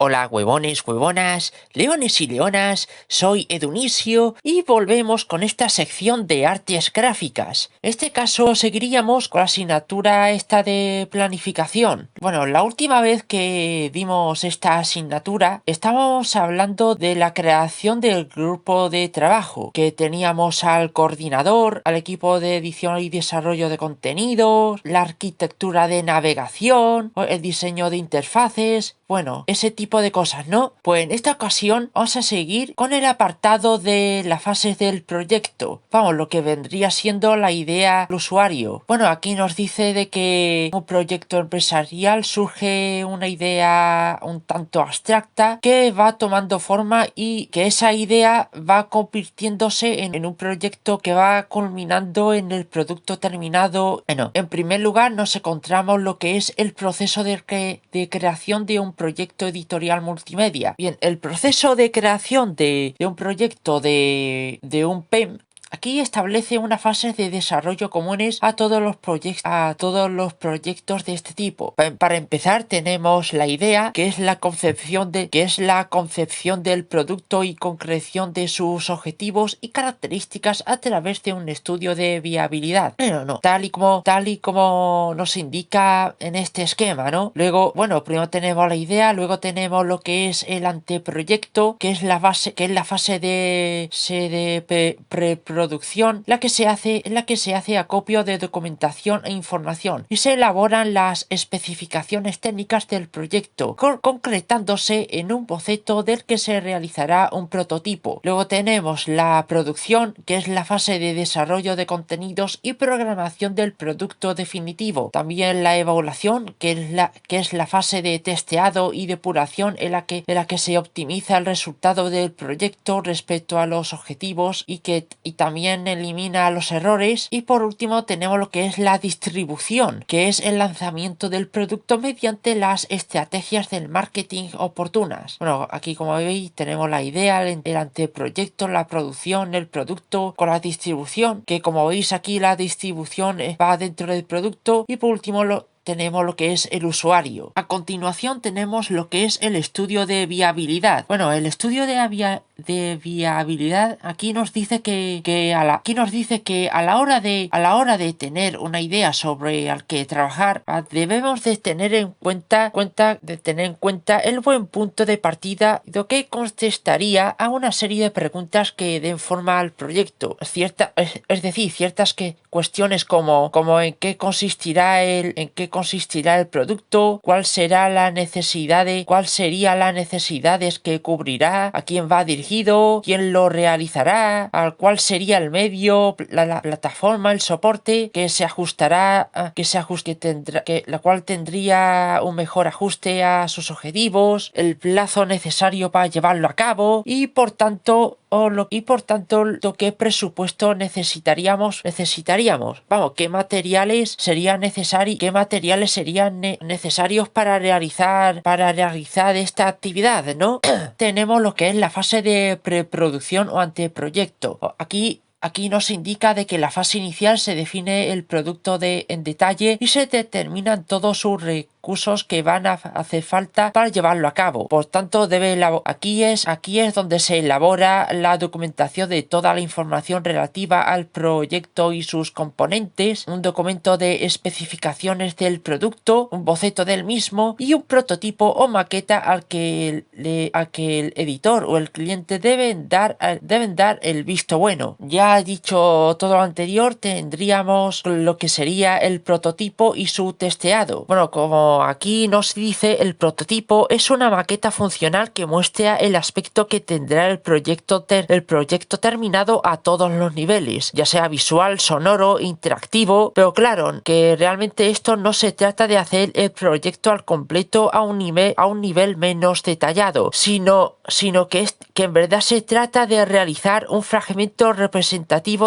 Hola huevones, huevonas, leones y leonas, soy Edunisio y volvemos con esta sección de artes gráficas. En este caso seguiríamos con la asignatura esta de planificación. Bueno, la última vez que dimos esta asignatura estábamos hablando de la creación del grupo de trabajo, que teníamos al coordinador, al equipo de edición y desarrollo de contenidos, la arquitectura de navegación, el diseño de interfaces, bueno, ese tipo de cosas, ¿no? Pues en esta ocasión vamos a seguir con el apartado de las fases del proyecto. Vamos, lo que vendría siendo la idea del usuario. Bueno, aquí nos dice de que un proyecto empresarial surge una idea un tanto abstracta que va tomando forma y que esa idea va convirtiéndose en un proyecto que va culminando en el producto terminado. Bueno, en primer lugar nos encontramos lo que es el proceso de creación de un proyecto editorial multimedia. Bien, el proceso de creación de un proyecto de un PEM aquí establece una fase de desarrollo comunes a todos los proyectos de este tipo. Para empezar tenemos la idea, que es la concepción del producto y concreción de sus objetivos y características a través de un estudio de viabilidad. No, tal y como nos indica en este esquema, ¿no? Luego, bueno, primero tenemos la idea, luego tenemos lo que es el anteproyecto, que es la fase de preproducción, la que se hace acopio de documentación e información y se elaboran las especificaciones técnicas del proyecto, concretándose en un boceto del que se realizará un prototipo. Luego tenemos la producción, que es la fase de desarrollo de contenidos y programación del producto definitivo. También la evaluación, que es la fase de testeado y depuración en la que se optimiza el resultado del proyecto respecto a los objetivos y también elimina los errores. Y por último tenemos lo que es la distribución, que es el lanzamiento del producto mediante las estrategias del marketing oportunas. Bueno, aquí como veis tenemos la idea, el anteproyecto, la producción, el producto con la distribución, que como veis aquí la distribución va dentro del producto, y por último tenemos lo que es el usuario. A continuación tenemos lo que es el estudio de viabilidad. Bueno, el estudio de viabilidad aquí nos dice que a la hora de tener una idea sobre al que trabajar, debemos de tener en cuenta el buen punto de partida, lo que contestaría a una serie de preguntas que den forma al proyecto. Es decir, ciertas cuestiones como en qué consistirá el producto, cuáles serían las necesidades que cubrirá, a quién va dirigido, quién lo realizará, cuál sería el medio, la plataforma, el soporte que se ajustará, la cual tendría un mejor ajuste a sus objetivos, el plazo necesario para llevarlo a cabo y por tanto qué presupuesto necesitaríamos. Vamos, qué materiales serían necesarios para realizar esta actividad, ¿no? Tenemos lo que es la fase de preproducción o anteproyecto. Aquí nos indica de que en la fase inicial se define el producto en detalle y se determinan todos sus recursos que van a hacer falta para llevarlo a cabo. Por tanto, aquí es donde se elabora la documentación de toda la información relativa al proyecto y sus componentes, un documento de especificaciones del producto, un boceto del mismo y un prototipo o maqueta al que el editor o el cliente deben dar el visto bueno. Ya dicho todo lo anterior, tendríamos lo que sería el prototipo y su testeado. Bueno, como aquí nos dice, el prototipo es una maqueta funcional que muestra el aspecto que tendrá el proyecto terminado a todos los niveles, ya sea visual, sonoro, interactivo, pero claro, que realmente esto no se trata de hacer el proyecto al completo a un nivel menos detallado, sino que en verdad se trata de realizar un fragmento representativo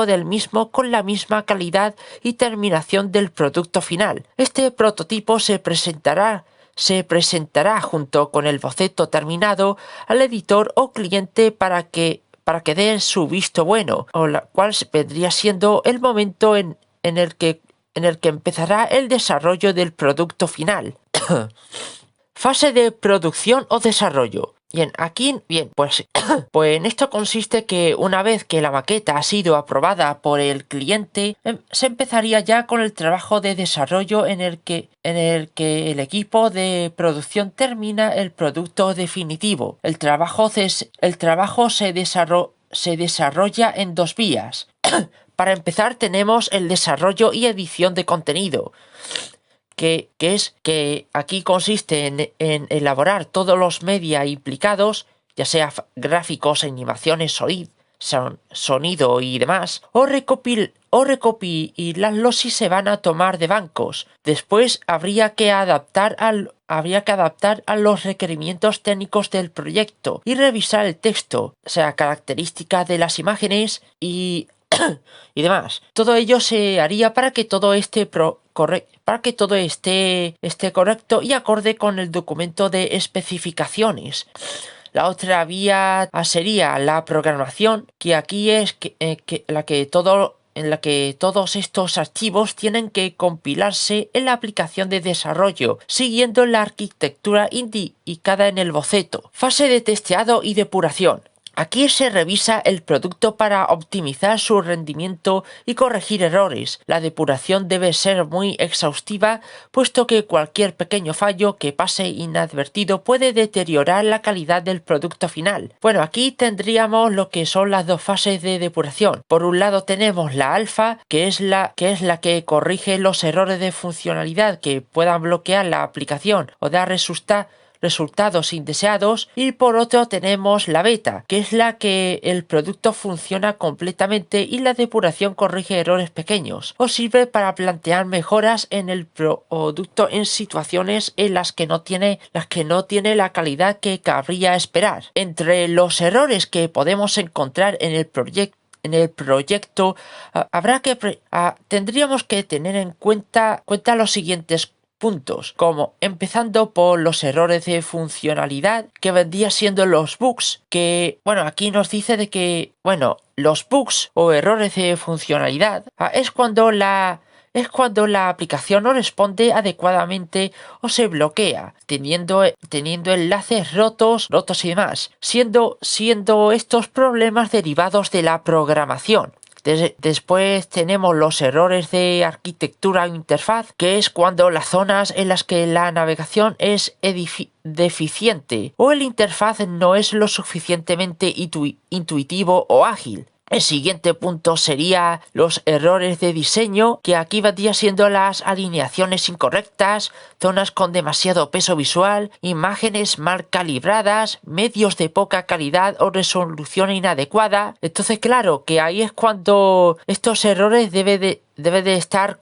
del mismo con la misma calidad y terminación del producto final. Este prototipo se presentará junto con el boceto terminado al editor o cliente para que dé su visto bueno, o la cual vendría siendo el momento en el que empezará el desarrollo del producto final. Fase de producción o desarrollo. Bien, aquí, pues en esto consiste que una vez que la maqueta ha sido aprobada por el cliente, se empezaría ya con el trabajo de desarrollo en el que el equipo de producción termina el producto definitivo. El trabajo se desarrolla en dos vías. Para empezar tenemos el desarrollo y edición de contenido, que aquí consiste en elaborar todos los media implicados, ya sea gráficos, animaciones, sonido y demás, o recopilarlos si se van a tomar de bancos. Después habría que adaptar a los requerimientos técnicos del proyecto y revisar el texto, o sea, características de las imágenes y demás. Todo ello se haría para que todo esté correcto y acorde con el documento de especificaciones. La otra vía sería la programación, que aquí es en la que todos estos archivos tienen que compilarse en la aplicación de desarrollo, siguiendo la arquitectura indicada en el boceto. Fase de testeado y depuración. Aquí se revisa el producto para optimizar su rendimiento y corregir errores. La depuración debe ser muy exhaustiva, puesto que cualquier pequeño fallo que pase inadvertido puede deteriorar la calidad del producto final. Bueno, aquí tendríamos lo que son las dos fases de depuración. Por un lado tenemos la alfa, que es la que corrige los errores de funcionalidad que puedan bloquear la aplicación o dar resultados indeseados, y por otro tenemos la beta, que es la que el producto funciona completamente y la depuración corrige errores pequeños o sirve para plantear mejoras en el producto en situaciones en las que no tiene la calidad que cabría esperar. Entre los errores que podemos encontrar en el proyecto tendríamos que tener en cuenta los siguientes puntos, como empezando por los errores de funcionalidad, que vendría siendo los bugs, que aquí nos dice de que los bugs o errores de funcionalidad es cuando la aplicación no responde adecuadamente o se bloquea, teniendo enlaces rotos y demás, siendo estos problemas derivados de la programación. Después tenemos los errores de arquitectura o interfaz, que es cuando las zonas en las que la navegación es deficiente o el interfaz no es lo suficientemente intuitivo o ágil. El siguiente punto sería los errores de diseño, que aquí vendría siendo las alineaciones incorrectas, zonas con demasiado peso visual, imágenes mal calibradas, medios de poca calidad o resolución inadecuada. Entonces, claro, que ahí es cuando estos errores deben de estar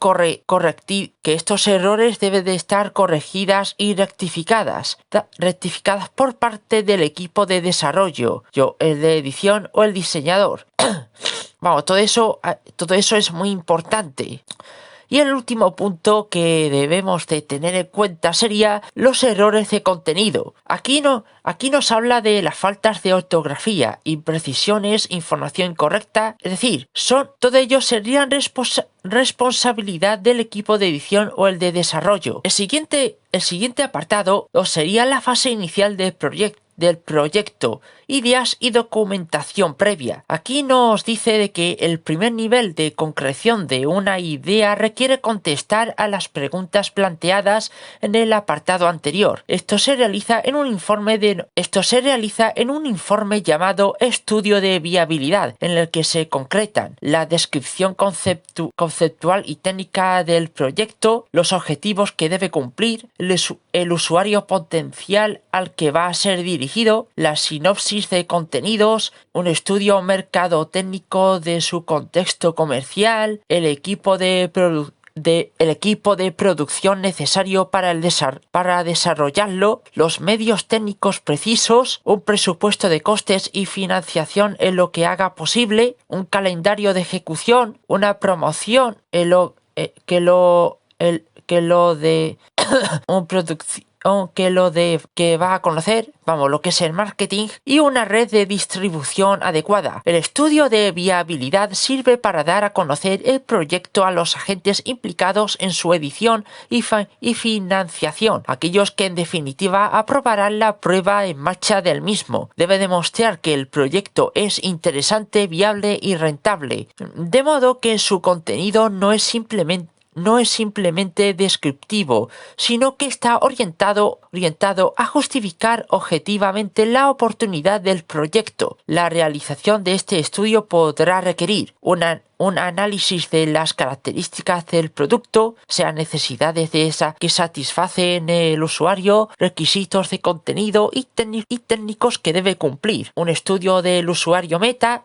corregidas y rectificadas por parte del equipo de desarrollo, el de edición o el diseñador. Todo eso es muy importante. Y el último punto que debemos de tener en cuenta sería los errores de contenido. Aquí nos habla de las faltas de ortografía, imprecisiones, información incorrecta, es decir, todo ello serían responsabilidad del equipo de edición o el de desarrollo. El siguiente apartado sería la fase inicial del proyecto, ideas y documentación previa. Aquí nos dice de que el primer nivel de concreción de una idea requiere contestar a las preguntas planteadas en el apartado anterior. Esto se realiza en un informe llamado estudio de viabilidad, en el que se concretan la descripción conceptual y técnica del proyecto, los objetivos que debe cumplir, el usuario potencial al que va a ser dirigido, la sinopsis de contenidos, un estudio mercadotécnico de su contexto comercial, el equipo de producción necesario para desarrollarlo, los medios técnicos precisos, un presupuesto de costes y financiación en lo que haga posible, un calendario de ejecución, una promoción que va a conocer, lo que es el marketing y una red de distribución adecuada. El estudio de viabilidad sirve para dar a conocer el proyecto a los agentes implicados en su edición y financiación, aquellos que en definitiva aprobarán la puesta en marcha del mismo. Debe demostrar que el proyecto es interesante, viable y rentable, de modo que su contenido no es simplemente descriptivo, sino que está orientado a justificar objetivamente la oportunidad del proyecto. La realización de este estudio podrá requerir un análisis de las características del producto, sean necesidades que satisfacen el usuario, requisitos de contenido y técnicos que debe cumplir. Un estudio del usuario meta,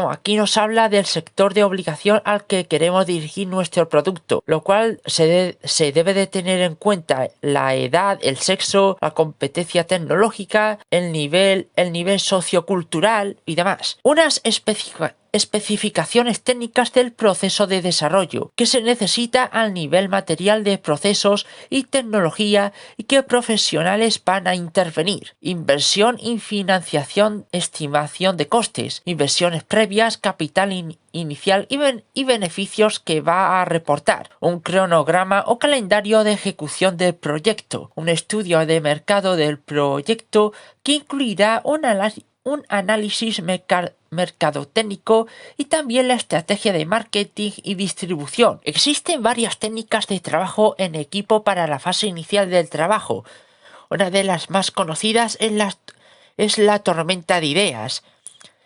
aquí nos habla del sector de obligación al que queremos dirigir nuestro producto, lo cual se debe de tener en cuenta la edad, el sexo, la competencia tecnológica, el nivel sociocultural y demás. Unas especificaciones técnicas del proceso de desarrollo que se necesita al nivel material de procesos y tecnología y qué profesionales van a intervenir. Inversión y financiación, estimación de costes, inversiones previas, capital inicial y beneficios que va a reportar, un cronograma o calendario de ejecución del proyecto, un estudio de mercado del proyecto que incluirá un análisis mercadotécnico y también la estrategia de marketing y distribución. Existen varias técnicas de trabajo en equipo para la fase inicial del trabajo. Una de las más conocidas es la tormenta de ideas.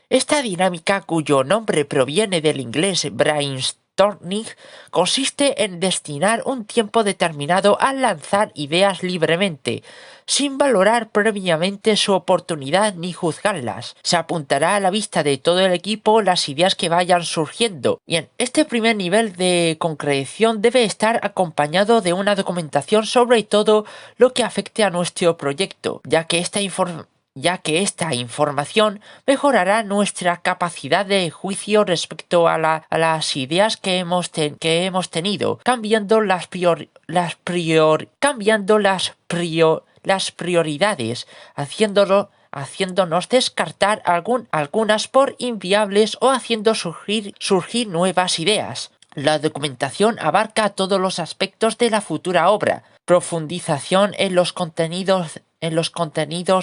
Esta dinámica, cuyo nombre proviene del inglés brainstorming, consiste en destinar un tiempo determinado a lanzar ideas libremente, sin valorar previamente su oportunidad ni juzgarlas. Se apuntará a la vista de todo el equipo las ideas que vayan surgiendo. Bien, este primer nivel de concreción debe estar acompañado de una documentación sobre todo lo que afecte a nuestro proyecto, ya que esta información mejorará nuestra capacidad de juicio respecto a las ideas que hemos tenido, cambiando las prioridades, haciéndonos descartar algunas por inviables o haciendo surgir nuevas ideas. La documentación abarca todos los aspectos de la futura obra, profundización en los contenidos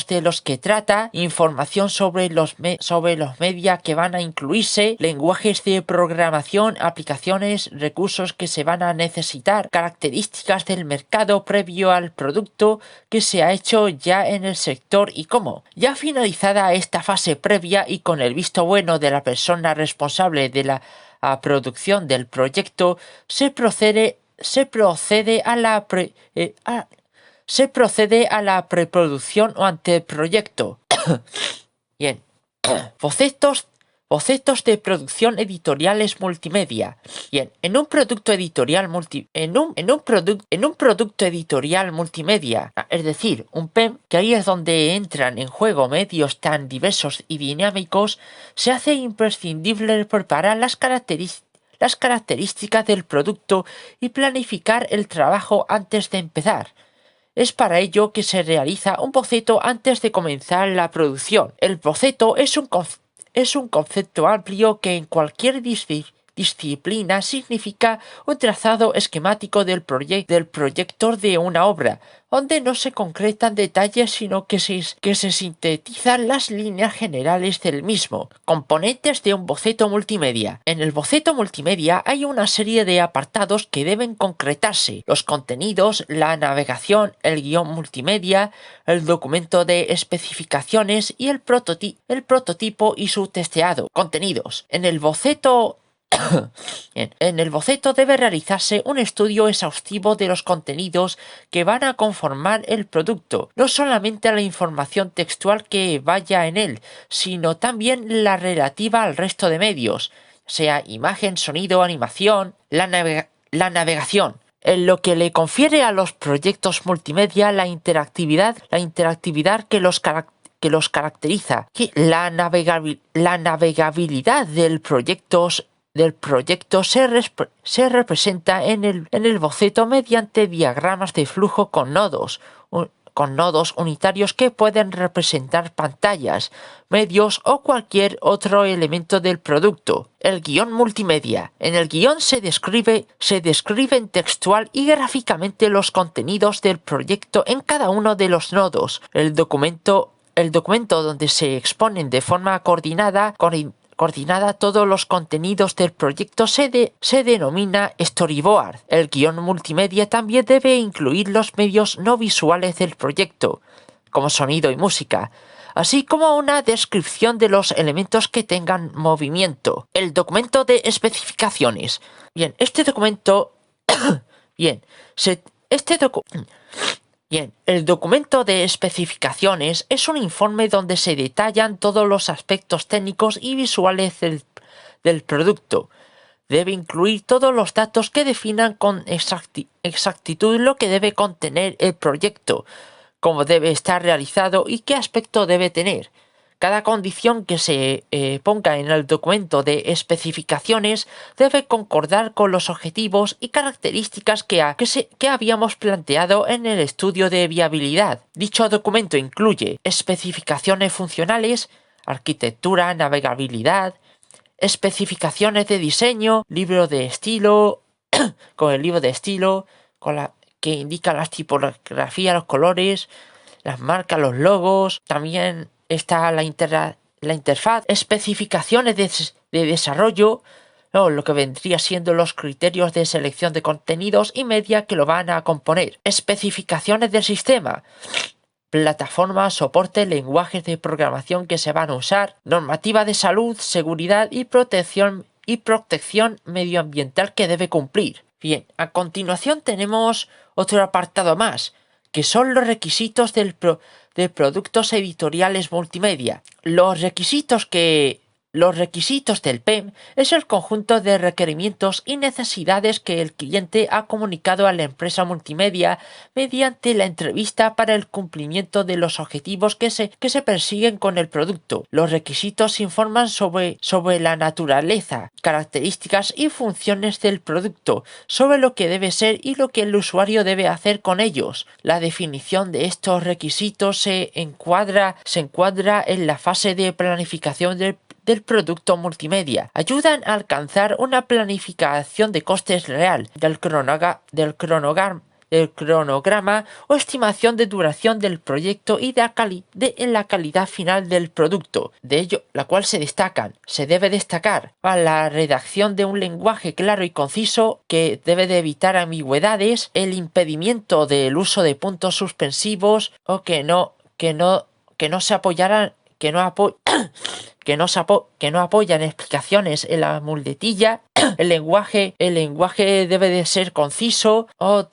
de los que trata, información sobre los media que van a incluirse, lenguajes de programación, aplicaciones, recursos que se van a necesitar, características del mercado previo al producto que se ha hecho ya en el sector y cómo. Ya finalizada esta fase previa y con el visto bueno de la persona responsable de la producción del proyecto, se procede a la preproducción o anteproyecto. Bien. Bocetos de producción editoriales multimedia. Bien, en un producto editorial multimedia, es decir, un PEM, que ahí es donde entran en juego medios tan diversos y dinámicos, se hace imprescindible preparar las características del producto y planificar el trabajo antes de empezar. Es para ello que se realiza un boceto antes de comenzar la producción. El boceto es un concepto amplio que en cualquier disciplina significa un trazado esquemático del proyecto de una obra, donde no se concretan detalles sino que se sintetizan las líneas generales del mismo. Componentes de un boceto multimedia. En el boceto multimedia hay una serie de apartados que deben concretarse: los contenidos, la navegación, el guión multimedia, el documento de especificaciones y el prototipo y su testeado. Contenidos. En el boceto debe realizarse un estudio exhaustivo de los contenidos que van a conformar el producto, no solamente la información textual que vaya en él, sino también la relativa al resto de medios, sea imagen, sonido, animación, la navegación. En lo que le confiere a los proyectos multimedia la interactividad que los caracteriza. La navegabilidad del proyecto del proyecto se representa en el boceto mediante diagramas de flujo con nodos unitarios que pueden representar pantallas, medios o cualquier otro elemento del producto. El guión multimedia. En el guión se describen textual y gráficamente los contenidos del proyecto en cada uno de los nodos. El documento donde se exponen de forma coordinada todos los contenidos del proyecto se denomina storyboard. El guión multimedia también debe incluir los medios no visuales del proyecto, como sonido y música, así como una descripción de los elementos que tengan movimiento. El documento de especificaciones. Bien, este documento... el documento de especificaciones es un informe donde se detallan todos los aspectos técnicos y visuales del producto. Debe incluir todos los datos que definan con exactitud lo que debe contener el proyecto, cómo debe estar realizado y qué aspecto debe tener. Cada condición que se ponga en el documento de especificaciones debe concordar con los objetivos y características que habíamos planteado en el estudio de viabilidad. Dicho documento incluye especificaciones funcionales, arquitectura, navegabilidad, especificaciones de diseño, libro de estilo, con el libro de estilo, que indica las tipografías, los colores, las marcas, los logos. También está la interfaz, especificaciones de desarrollo, lo que vendría siendo los criterios de selección de contenidos y media que lo van a componer. Especificaciones del sistema, plataforma, soporte, lenguajes de programación que se van a usar, normativa de salud, seguridad y protección medioambiental que debe cumplir. Bien, a continuación tenemos otro apartado más, que son los requisitos de productos editoriales multimedia. Los requisitos del PEM es el conjunto de requerimientos y necesidades que el cliente ha comunicado a la empresa multimedia mediante la entrevista para el cumplimiento de los objetivos que se persiguen con el producto. Los requisitos informan sobre la naturaleza, características y funciones del producto, sobre lo que debe ser y lo que el usuario debe hacer con ellos. La definición de estos requisitos se encuadra en la fase de planificación del producto multimedia. Ayudan a alcanzar una planificación de costes real del cronograma o estimación de duración del proyecto y en la calidad final del producto. De ello, la cual se debe destacar la redacción de un lenguaje claro y conciso que debe de evitar ambigüedades, el impedimento del uso de puntos suspensivos o que no se apoyaran que no apoyan explicaciones en la muletilla. El lenguaje debe de ser conciso o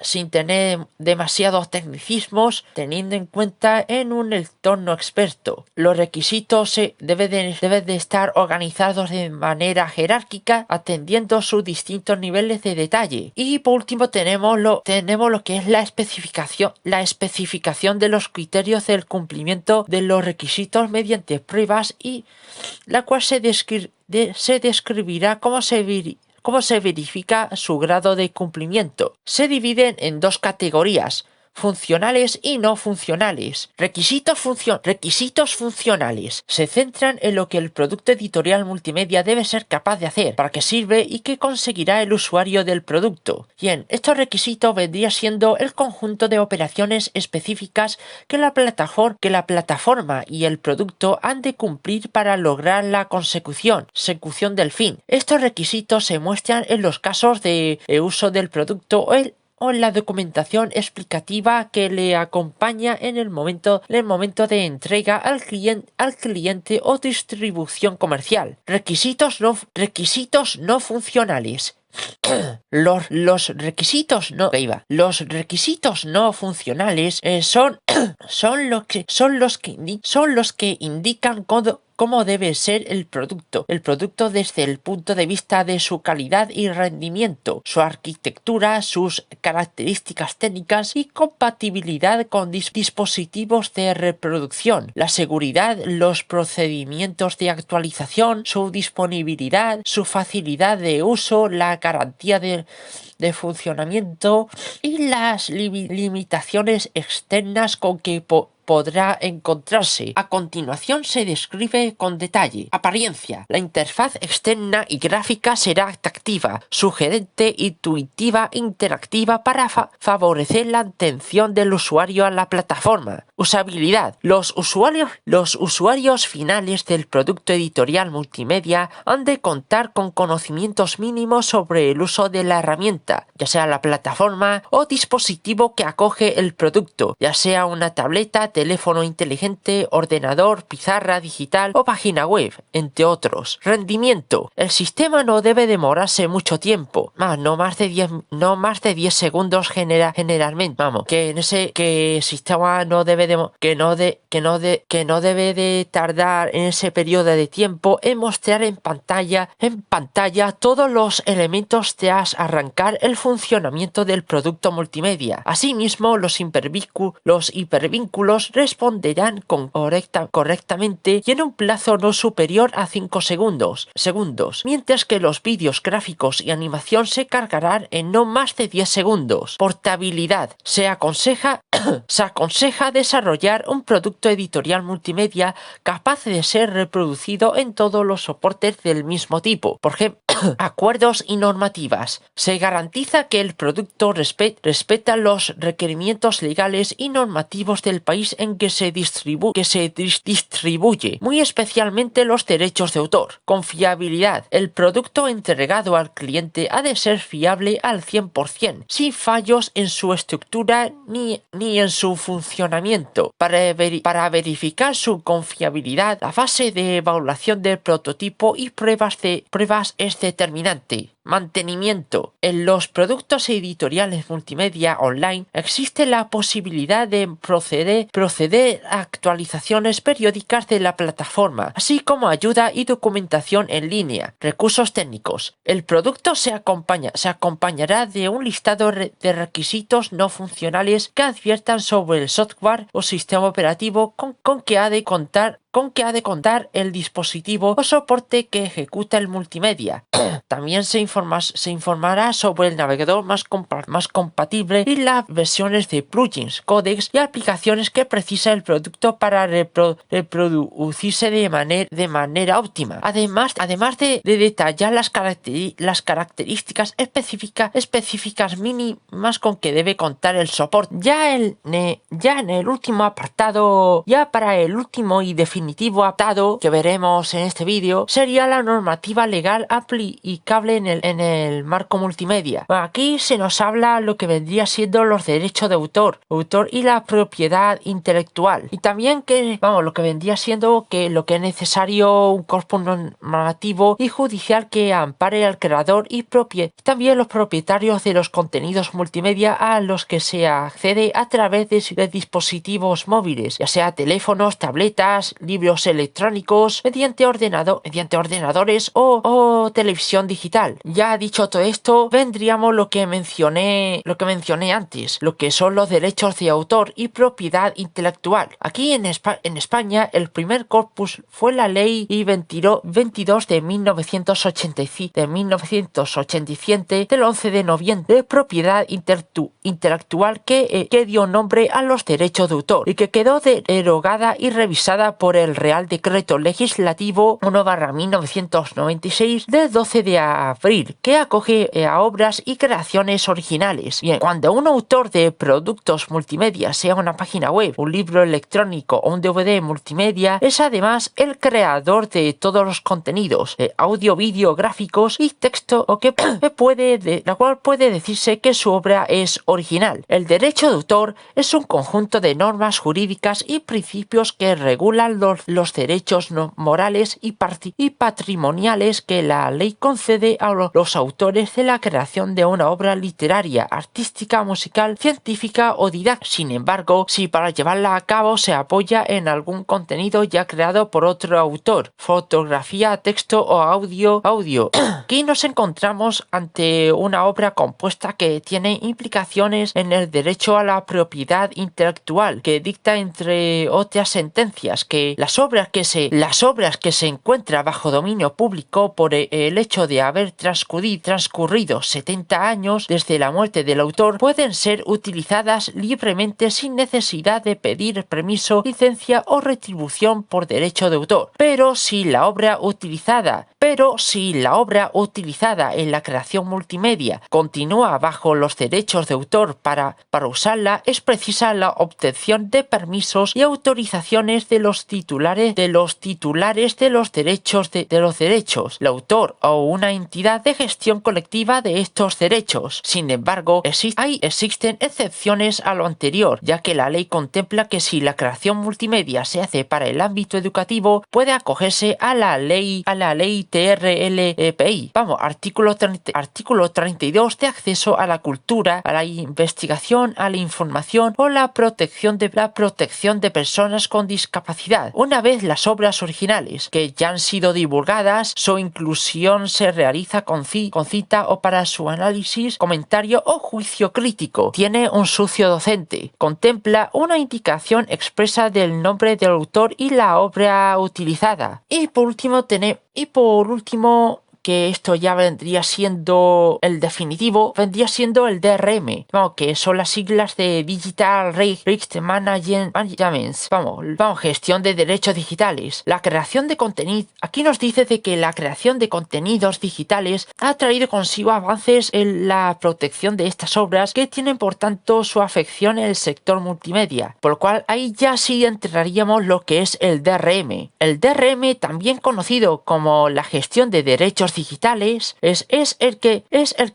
sin tener demasiados tecnicismos, teniendo en cuenta en un entorno experto. Los requisitos deben de estar organizados de manera jerárquica, atendiendo sus distintos niveles de detalle. Y por último tenemos lo que es la especificación de los criterios del cumplimiento de los requisitos mediante pruebas, y la cual se describirá cómo se verifica su grado de cumplimiento. Se dividen en dos categorías: funcionales y no funcionales. Requisitos funcionales se centran en lo que el producto editorial multimedia debe ser capaz de hacer, para qué sirve y qué conseguirá el usuario del producto. Bien, estos requisitos vendría siendo el conjunto de operaciones específicas que la plataforma y el producto han de cumplir para lograr la consecución del fin. Estos requisitos se muestran en los casos de uso del producto o en la documentación explicativa que le acompaña en el momento de entrega al cliente o distribución comercial. Requisitos no funcionales. Los requisitos no funcionales son los que indican cómo debe ser el producto desde el punto de vista de su calidad y rendimiento, su arquitectura, sus características técnicas y compatibilidad con dispositivos de reproducción, la seguridad, los procedimientos de actualización, su disponibilidad, su facilidad de uso, la garantía de funcionamiento y las limitaciones externas con que podrá encontrarse. A continuación se describe con detalle. Apariencia. La interfaz externa y gráfica será atractiva, sugerente, intuitiva, interactiva para favorecer la atención del usuario a la plataforma. Usabilidad. Los usuarios finales del producto editorial multimedia han de contar con conocimientos mínimos sobre el uso de la herramienta, ya sea la plataforma o dispositivo que acoge el producto, ya sea una tableta, teléfono inteligente, ordenador, pizarra digital o página web, entre otros. Rendimiento. El sistema no debe demorarse mucho tiempo, no más de 10 segundos generalmente. Que el sistema no debe de tardar en ese periodo de tiempo en mostrar en pantalla todos los elementos tras arrancar el funcionamiento del producto multimedia. Asimismo, los hipervínculos responderán correctamente y en un plazo no superior a 5 segundos, mientras que los vídeos gráficos y animación se cargarán en no más de 10 segundos. Portabilidad. Se aconseja desarrollar un producto editorial multimedia capaz de ser reproducido en todos los soportes del mismo tipo. Por ejemplo, acuerdos y normativas. Se garantiza que el producto respeta los requerimientos legales y normativos del país en que se distribuye, muy especialmente los derechos de autor. Confiabilidad. El producto entregado al cliente ha de ser fiable al 100%, sin fallos en su estructura ni en su funcionamiento. Para verificar su confiabilidad, la fase de evaluación del prototipo y pruebas es determinante. Mantenimiento. En los productos editoriales multimedia online existe la posibilidad de proceder a actualizaciones periódicas de la plataforma, así como ayuda y documentación en línea. Recursos técnicos. El producto se acompañará de un listado de requisitos no funcionales que adviertan sobre el software o sistema operativo con que ha de contar el dispositivo o soporte que ejecuta el multimedia. También se informará sobre el navegador más compatible y las versiones de plugins, códecs y aplicaciones que precisa el producto para reproducirse de manera óptima. Además de detallar las características específicas mínimas con que debe contar el soporte. Para el último y definitivo apartado que veremos en este vídeo sería la normativa legal aplicable en el marco multimedia. Aquí se nos habla lo que vendría siendo los derechos de autor y la propiedad intelectual, y también lo que vendría siendo lo que es necesario un corpus normativo y judicial que ampare al creador y también los propietarios de los contenidos multimedia a los que se accede a través de dispositivos móviles, ya sea teléfonos, tabletas, libros electrónicos, mediante ordenadores o televisión digital. Ya dicho todo esto, vendríamos lo que mencioné antes, lo que son los derechos de autor y propiedad intelectual. Aquí en España el primer corpus fue la ley 22 de 1987 del 11 de noviembre de propiedad intelectual que dio nombre a los derechos de autor y que quedó derogada y revisada por el Real Decreto Legislativo 1/1996 del 12 de abril, que acoge a obras y creaciones originales. Bien, cuando un autor de productos multimedia, sea una página web, un libro electrónico o un DVD multimedia, es además el creador de todos los contenidos, audio, vídeo, gráficos y texto, la cual puede decirse que su obra es original. El derecho de autor es un conjunto de normas jurídicas y principios que regulan los derechos morales y patrimoniales que la ley concede a los autores de la creación de una obra literaria, artística, musical, científica o didáctica. Sin embargo, si para llevarla a cabo se apoya en algún contenido ya creado por otro autor, fotografía, texto o audio. Aquí nos encontramos ante una obra compuesta que tiene implicaciones en el derecho a la propiedad intelectual, que dicta entre otras sentencias que las obras que se encuentran bajo dominio público por el hecho de haber transcurrido 70 años desde la muerte del autor pueden ser utilizadas libremente sin necesidad de pedir permiso, licencia o retribución por derecho de autor. Pero si la obra utilizada en la creación multimedia continúa bajo los derechos de autor para usarla, es precisa la obtención de permisos y autorizaciones de los titulares de los derechos, el autor o una entidad de gestión colectiva de estos derechos. Sin embargo, existen excepciones a lo anterior, ya que la ley contempla que si la creación multimedia se hace para el ámbito educativo, puede acogerse a la ley TRLPI. Artículo 32 de acceso a la cultura, a la investigación, a la información o la protección de personas con discapacidad. Una vez las obras originales que ya han sido divulgadas, su inclusión se realiza con cita o para su análisis, comentario o juicio crítico. Tiene un sucio docente. Contempla una indicación expresa del nombre del autor y la obra utilizada. Y por último, que esto ya vendría siendo el definitivo, vendría siendo el DRM, que son las siglas de Digital Rights Management, gestión de derechos digitales. La creación de contenido, aquí nos dice de que la creación de contenidos digitales ha traído consigo avances en la protección de estas obras que tienen por tanto su afección en el sector multimedia, por lo cual ahí ya sí entraríamos lo que es el DRM. El DRM, también conocido como la gestión de derechos digitales, es el que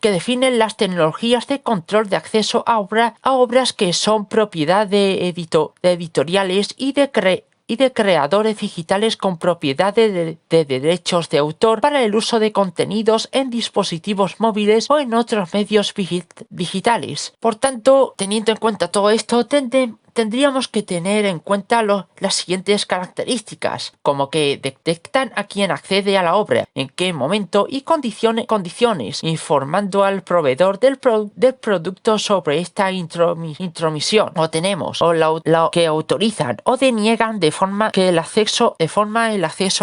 define las tecnologías de control de acceso a obras que son propiedad de editoriales y de creadores digitales con propiedad de derechos de autor para el uso de contenidos en dispositivos móviles o en otros medios digitales. Por tanto, teniendo en cuenta todo esto, tendríamos que tener en cuenta las siguientes características, como que detectan a quien accede a la obra, en qué momento y condiciones, informando al proveedor del producto sobre esta intromisión. O tenemos la que autorizan o deniegan de forma el acceso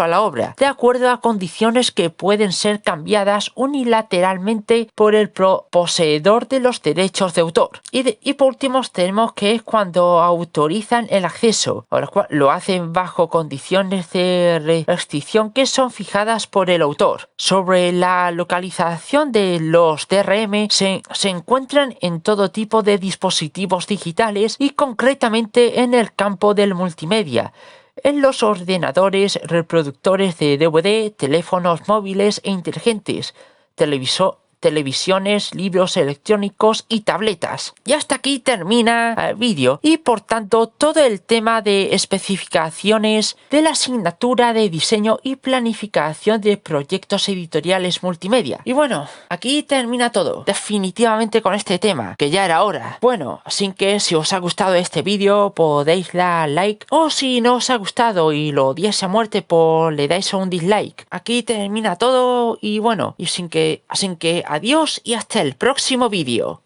a la obra, de acuerdo a condiciones que pueden ser cambiadas unilateralmente por el poseedor de los derechos de autor. Y por último tenemos que es cuando autorizan el acceso, o lo hacen bajo condiciones de restricción que son fijadas por el autor. Sobre la localización de los DRM, se encuentran en todo tipo de dispositivos digitales y concretamente en el campo del multimedia, en los ordenadores, reproductores de DVD, teléfonos móviles e inteligentes, televisiones, libros electrónicos y tabletas. Y hasta aquí termina el vídeo y por tanto todo el tema de especificaciones de la asignatura de diseño y planificación de proyectos editoriales multimedia. Y bueno, aquí termina todo, definitivamente con este tema, que ya era hora. Bueno, así que si os ha gustado este vídeo podéis dar like, o si no os ha gustado y lo odiáis a muerte, pues le dais un dislike. Aquí termina todo y bueno, así que adiós y hasta el próximo vídeo.